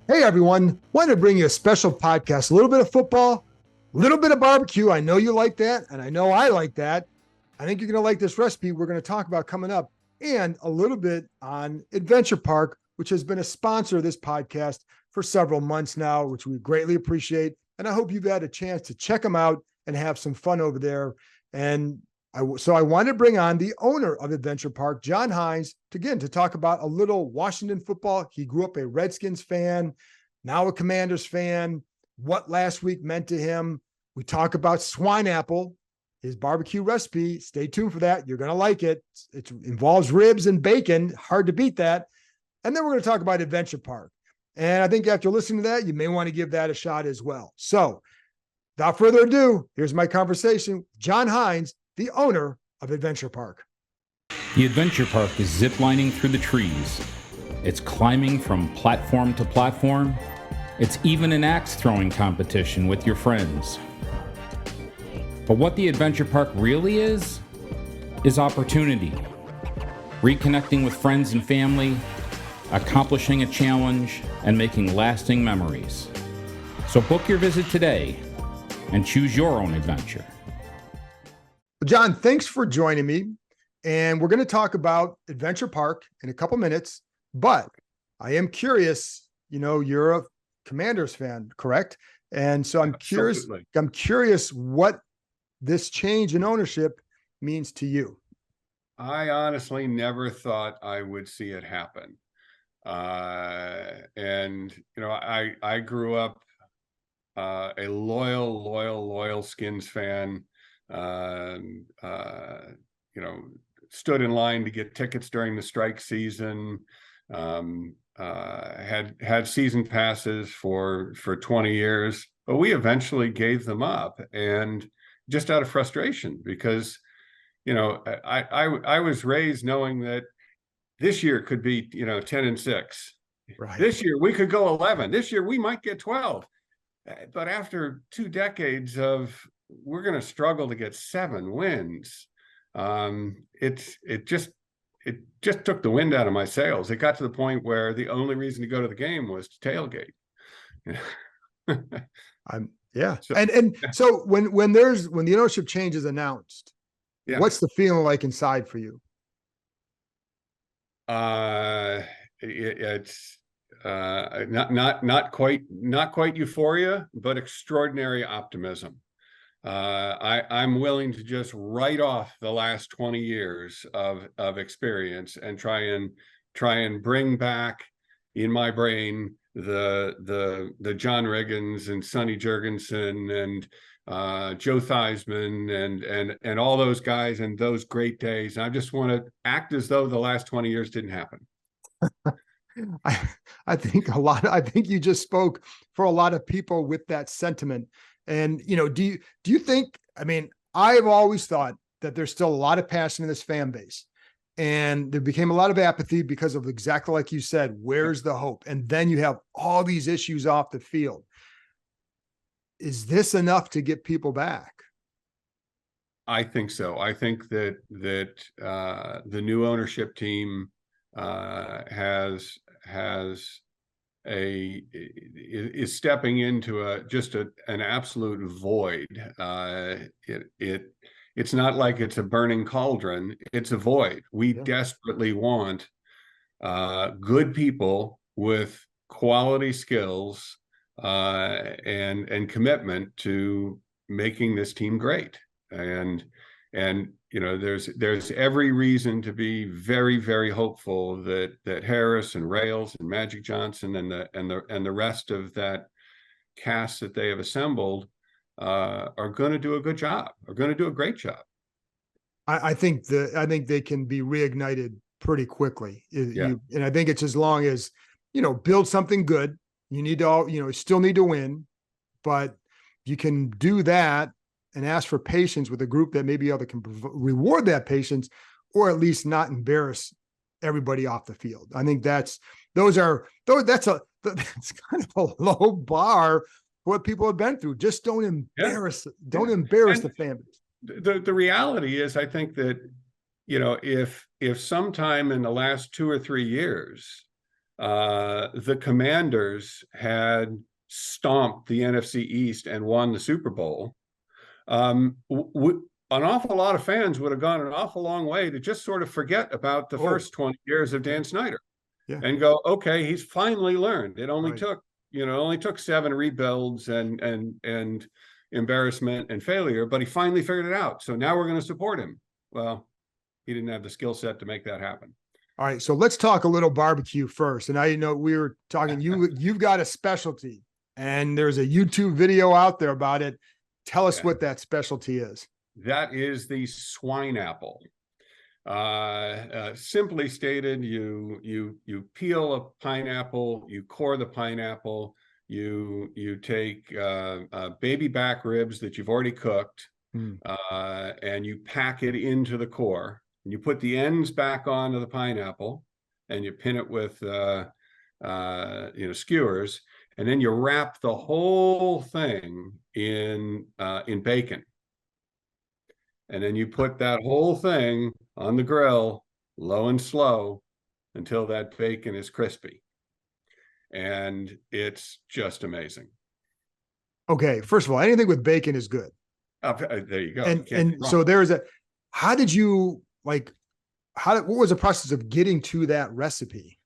Hey everyone, wanted to bring you a special podcast, a little bit of football, a little bit of barbecue. I know you like that, and I know I like that. I think you're going to like this recipe we're going to talk about coming up, and a little bit on Adventure Park, which has been a sponsor of this podcast for several months now, which we greatly appreciate. And I hope you've had a chance to check them out and have some fun over there. And so I wanted to bring on the owner of Adventure Park, John Hines, to talk about a little Washington football. He grew up a Redskins fan, now a Commanders fan, what last week meant to him. We talk about swine apple, his barbecue recipe. Stay tuned for that. You're going to like it. It involves ribs and bacon. Hard to beat that. And then we're going to talk about Adventure Park. And I think after listening to that, you may want to give that a shot as well. So without further ado, here's my conversation with John Hines, the owner of Adventure Park. The Adventure Park is ziplining through the trees. It's climbing from platform to platform. It's even an axe throwing competition with your friends. But what the Adventure Park really is opportunity. Reconnecting with friends and family, accomplishing a challenge, and making lasting memories. So book your visit today and choose your own adventure. John, thanks for joining me. And we're going to talk about Adventure Park in a couple minutes, but I am curious, you're a Commanders fan, correct? And so Absolutely. I'm curious what this change in ownership means to you. I honestly never thought I would see it happen. I grew up a loyal Skins fan. Stood in line to get tickets during the strike season. Had season passes for 20 years, but we eventually gave them up, and just out of frustration because, I was raised knowing that this year could be 10-6. Right. This year we could go 11. This year we might get 12. But after 2 decades of we're going to struggle to get 7 wins, it just took the wind out of my sails. It got to the point where the only reason to go to the game was to tailgate. Yeah. So when the ownership change is announced, yeah. What's the feeling like inside for you? It's not quite euphoria, but extraordinary optimism. I'm willing to just write off the last 20 years of experience and try and bring back in my brain the John Riggins and Sonny Jurgensen and Joe Theismann and all those guys and those great days. And I just want to act as though the last 20 years didn't happen. I think you just spoke for a lot of people with that sentiment. And, do you think, I've always thought that there's still a lot of passion in this fan base, and there became a lot of apathy because of exactly like you said, where's the hope? And then you have all these issues off the field. Is this enough to get people back? I think so. I think that the new ownership team is stepping into an absolute void. It's not like it's a burning cauldron. It's a void. We desperately want good people with quality skills and commitment to making this team great. And there's every reason to be very, very hopeful that Harris and Rails and Magic Johnson and the rest of that cast that they have assembled are going to do a good job, are going to do a great job. I think they can be reignited pretty quickly. Yeah. And I think it's as long as, build something good. You need to, still need to win, but you can do that and ask for patience with a group that maybe other can reward that patience, or at least not embarrass everybody off the field. I think that's kind of a low bar for what people have been through. Just don't embarrass the fan base. The reality is, I think that, if sometime in the last 2 or 3 years, the Commanders had stomped the NFC East and won the Super Bowl, an awful lot of fans would have gone an awful long way to just sort of forget about the first 20 years of Dan Snyder and go, okay, he's finally learned. It only took 7 rebuilds and embarrassment and failure, but he finally figured it out. So now we're going to support him. Well, he didn't have the skill set to make that happen. All right, so let's talk a little barbecue first. And I know we were talking, you've got a specialty, and there's a YouTube video out there about it. Tell us what that specialty is. That is the swine apple. Simply stated, you peel a pineapple, you core the pineapple, you take baby back ribs that you've already cooked, and you pack it into the core. And you put the ends back onto the pineapple, and you pin it with skewers, and then you wrap the whole thing in bacon. And then you put that whole thing on the grill, low and slow, until that bacon is crispy. And it's just amazing. Okay, first of all, anything with bacon is good. There you go. And so how did you what was the process of getting to that recipe?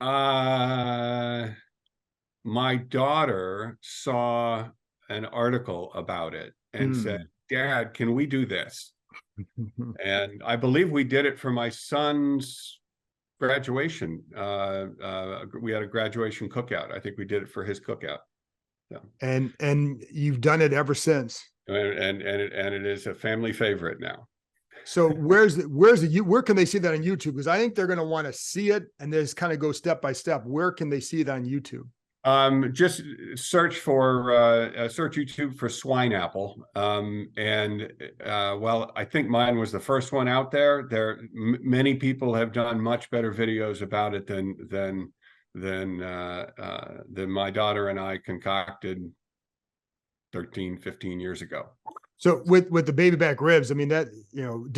My daughter saw an article about it and said, Dad, can we do this? And I believe we did it for my son's graduation. We had a graduation cookout. I think we did it for his cookout. Yeah. And you've done it ever since. And it is a family favorite now. So where can they see that on YouTube? Because I think they're going to want to see it and just kind of go step by step. Where can they see it on YouTube? Just search YouTube for swine apple. Well, I think mine was the first one out there. Many people have done much better videos about it than my daughter and I concocted 13, 15 years ago. So with the baby back ribs, I mean, that,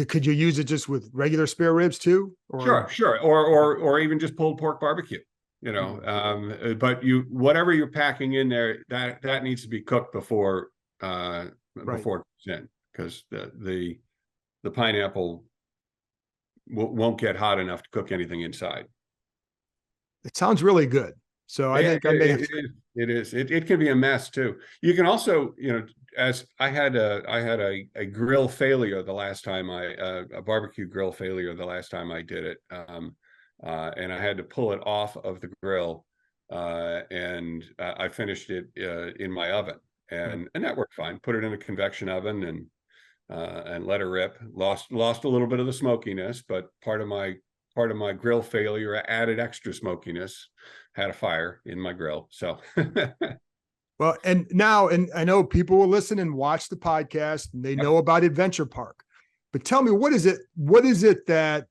could you use it just with regular spare ribs too? Or? Sure. Or even just pulled pork barbecue, but whatever you're packing in there, that needs to be cooked before it goes in, because the pineapple won't get hot enough to cook anything inside. It sounds really good. So it is. It can be a mess too. You can also, as I had a grill failure the last time a barbecue grill failure the last time I did it, and I had to pull it off of the grill, and I finished it in my oven, and that worked fine. Put it in a convection oven and let it rip. Lost a little bit of the smokiness, but part of my grill failure added extra smokiness. Had a fire in my grill. So well, and I know people will listen and watch the podcast and they know about Adventure Park, but tell me, what is it that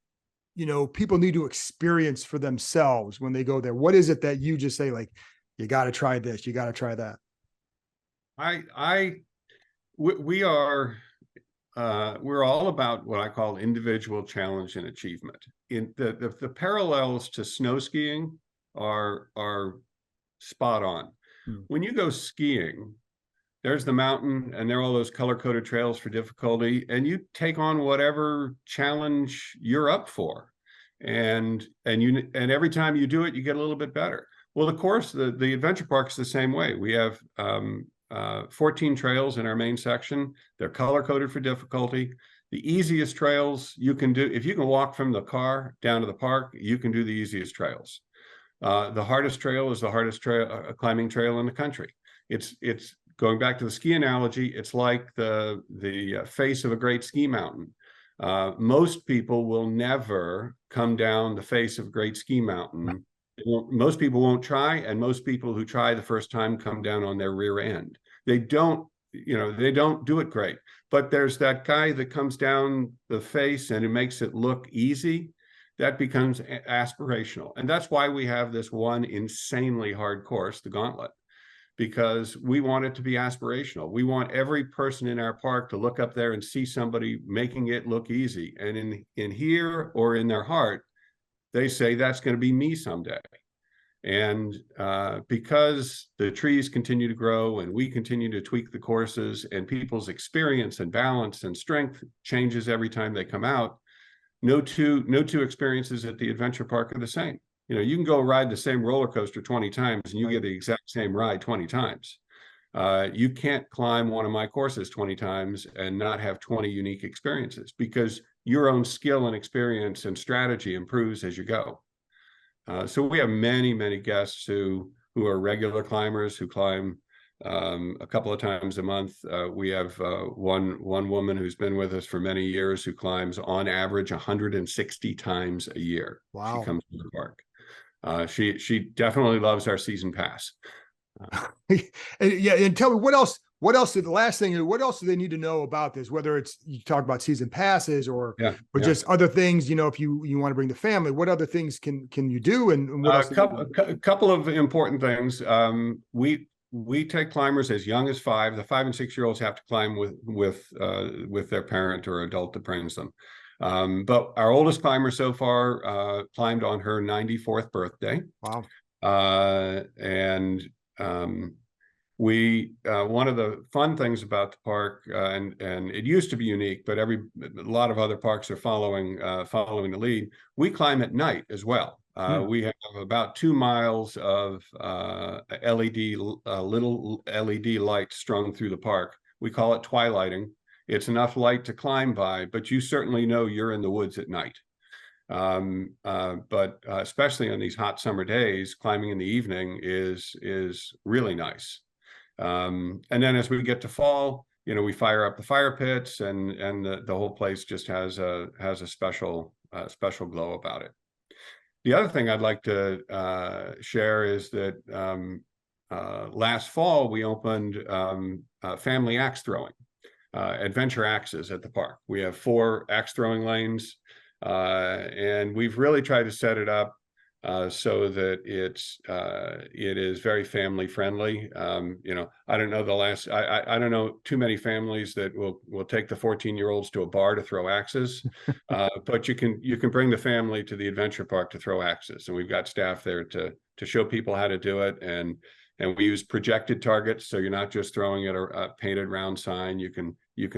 people need to experience for themselves when they go there? What is it that you just say, like, you got to try this, you got to try that? We're all about what I call individual challenge and achievement. In the parallels to snow skiing are spot on. When you go skiing, there's the mountain and there are all those color-coded trails for difficulty, and you take on whatever challenge you're up for. And every time you do it, you get a little bit better. Well, of course, the adventure park's the same way. We have 14 trails in our main section. They're color-coded for difficulty. The easiest trails you can do, if you can walk from the car down to the park, you can do the easiest trails. The hardest trail is the hardest climbing trail in the country. It's going back to the ski analogy. It's like the face of a great ski mountain. Most people will never come down the face of a great ski mountain. Most people won't try, and most people who try the first time come down on their rear end. They don't do it great. But there's that guy that comes down the face and it makes it look easy. That becomes aspirational. And that's why we have this one insanely hard course, the Gauntlet, because we want it to be aspirational. We want every person in our park to look up there and see somebody making it look easy. And in here or in their heart, they say, that's going to be me someday. And because the trees continue to grow and we continue to tweak the courses, and people's experience and balance and strength changes every time they come out, no two experiences at the adventure park are the same. You know, you can go ride the same roller coaster 20 times and you get the exact same ride 20 times. You can't climb one of my courses 20 times and not have 20 unique experiences, because your own skill and experience and strategy improves as you go. So we have many guests who are regular climbers who climb a couple of times a month. We have one woman who's been with us for many years who climbs on average 160 times a year. Wow. She comes to the park. She definitely loves our season pass. And tell me what else the last thing, what else do they need to know about this, whether it's you talk about season passes or just other things, you know, if you want to bring the family, what other things can you do, and what else? A couple of important things. We take climbers as young as 5. The 5 and 6 year olds have to climb with their parent or adult that brings them. But our oldest climber so far climbed on her 94th birthday. Wow. One of the fun things about the park, and it used to be unique, but a lot of other parks are following the lead. We climb at night as well. We have about 2 miles of little LED lights strung through the park. We call it twilighting. It's enough light to climb by, but you certainly know you're in the woods at night. But especially on these hot summer days, climbing in the evening is really nice. And then as we get to fall, you know, we fire up the fire pits, and the whole place just has a special glow about it. The other thing I'd like to share is that last fall we opened family axe throwing, adventure axes at the park. We have 4 axe throwing lanes, and we've really tried to set it up so that it is very family friendly. You know, I don't know too many families that will take the 14-year-olds to a bar to throw axes, but you can bring the family to the adventure park to throw axes, and we've got staff there to show people how to do it. And we use projected targets, so you're not just throwing at a painted round sign. You can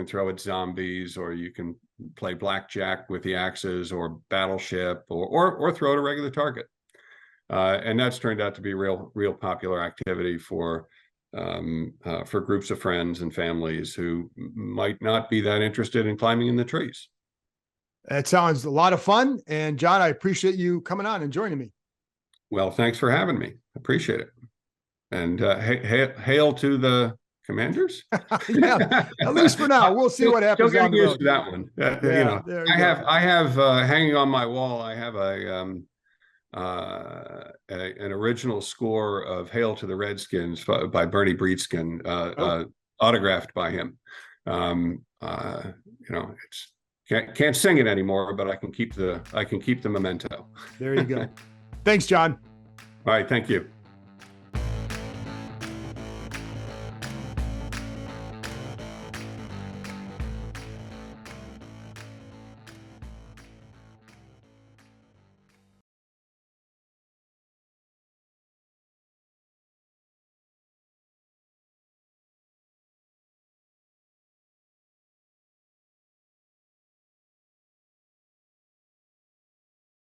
throw at zombies, or you can play blackjack with the axes, or battleship, or throw at a regular target. And that's turned out to be real popular activity for groups of friends and families who might not be that interested in climbing in the trees. That sounds a lot of fun. And John, I appreciate you coming on and joining me. Well, thanks for having me. Appreciate it. And hail to the Commanders. Yeah, at least for now. We'll see what happens. Don't get used to that one. You know, I have hanging on my wall, I have an original score of "Hail to the Redskins" by Bernie Breedskin, autographed by him. You know, can't sing it anymore, but I can keep the memento. There you go. Thanks, John. All right, thank you.